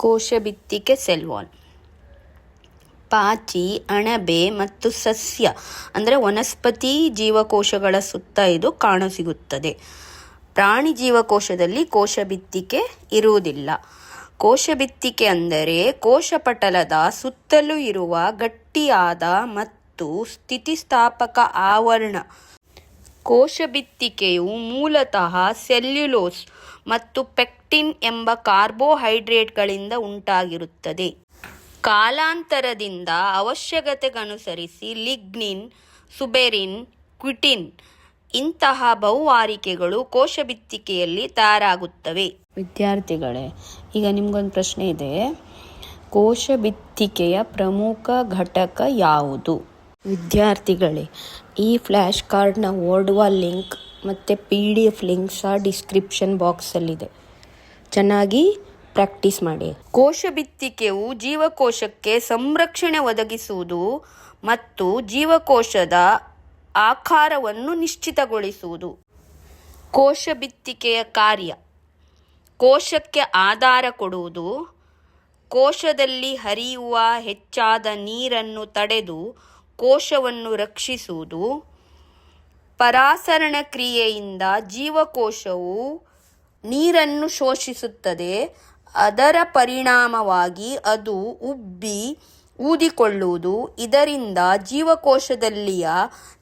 ಕೋಶಭಿತ್ತಿಕೆ cell wall. ಪಾಚಿ, ಅಣಬೆ ಮತ್ತು ಸಸ್ಯ ಅಂದರೆ ವನಸ್ಪತಿ ಜೀವಕೋಶಗಳ ಸುತ್ತ ಇದು ಕಾಣಸಿಗುತ್ತದೆ. ಪ್ರಾಣಿ ಜೀವಕೋಶದಲ್ಲಿ ಕೋಶಭಿತ್ತಿಕೆ ಇರುವುದಿಲ್ಲ. ಕೋಶಭಿತ್ತಿಕೆ ಅಂದರೆ ಕೋಶಪಟಲದ ಸುತ್ತಲೂ ಇರುವ ಗಟ್ಟಿಯಾದ ಮತ್ತು ಸ್ಥಿತಿಸ್ಥಾಪಕ ಆವರಣ. ಕೋಶಭಿತ್ತಿಕೆಯು ಮೂಲತಃ ಸೆಲ್ಯುಲೋಸ್ ಮತ್ತು ಪೆಕ್ಟಿನ್ ಎಂಬ ಕಾರ್ಬೋಹೈಡ್ರೇಟ್ಗಳಿಂದ ಉಂಟಾಗಿರುತ್ತದೆ. ಕಾಲಾಂತರದಿಂದ ಅವಶ್ಯಕತೆಗನುಸರಿಸಿ ಲಿಗ್ನಿನ್, ಸುಬೆರಿನ್, ಕ್ವಿಟಿನ್ ಇಂತಹ ಬಹುವಾರಿಕೆಗಳು ಕೋಶಭಿತ್ತಿಕೆಯಲ್ಲಿ ತಯಾರಾಗುತ್ತವೆ. ವಿದ್ಯಾರ್ಥಿಗಳೇ, ಈಗ ನಿಮಗೊಂದು ಪ್ರಶ್ನೆ ಇದೆ. ಕೋಶಭಿತ್ತಿಕೆಯ ಪ್ರಮುಖ ಘಟಕ ಯಾವುದು? ವಿದ್ಯಾರ್ಥಿಗಳೇ, ಈ ಫ್ಲ್ಯಾಶ್ ಕಾರ್ಡ್ನ ವರ್ಡ್ವಾಲ್ ಲಿಂಕ್ ಮತ್ತು PDF ಲಿಂಕ್ ಸಹ ಡಿಸ್ಕ್ರಿಪ್ಷನ್ ಬಾಕ್ಸಲ್ಲಿದೆ. ಚೆನ್ನಾಗಿ ಪ್ರಾಕ್ಟೀಸ್ ಮಾಡಿ. ಕೋಶಭಿತ್ತಿಕೆಯು ಜೀವಕೋಶಕ್ಕೆ ಸಂರಕ್ಷಣೆ ಒದಗಿಸುವುದು ಮತ್ತು ಜೀವಕೋಶದ ಆಕಾರವನ್ನು ನಿಶ್ಚಿತಗೊಳಿಸುವುದು. ಕೋಶಭಿತ್ತಿಕೆಯ ಕಾರ್ಯ: ಕೋಶಕ್ಕೆ ಆಧಾರ ಕೊಡುವುದು, ಕೋಶದಲ್ಲಿ ಹರಿಯುವ ಹೆಚ್ಚಾದ ನೀರನ್ನು ತಡೆದು ಕೋಶವನ್ನು ರಕ್ಷಿಸುವುದು. ಪರಾಸರಣ ಕ್ರಿಯೆಯಿಂದ ಜೀವಕೋಶವು ನೀರನ್ನು ಶೋಷಿಸುತ್ತದೆ. ಅದರ ಪರಿಣಾಮವಾಗಿ ಅದು ಉಬ್ಬಿ ಊದಿಕೊಳ್ಳುವುದು. ಇದರಿಂದ ಜೀವಕೋಶದಲ್ಲಿಯ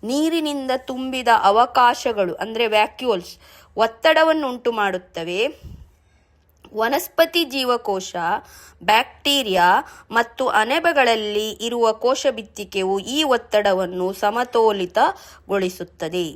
ನೀರಿನಿಂದ ತುಂಬಿದ ಅವಕಾಶಗಳು ಅಂದರೆ ವ್ಯಾಕ್ಯೂಲ್ಸ್ ಒತ್ತಡವನ್ನು ಉಂಟು ಮಾಡುತ್ತವೆ. ವನಸ್ಪತಿ ಜೀವಕೋಶ, ಬ್ಯಾಕ್ಟೀರಿಯಾ ಮತ್ತು ಅಣಬೆಗಳಲ್ಲಿ ಇರುವ ಕೋಶಭಿತ್ತಿಕೆಯು ಈ ಒತ್ತಡವನ್ನು ಸಮತೋಲಿತಗೊಳಿಸುತ್ತದೆ.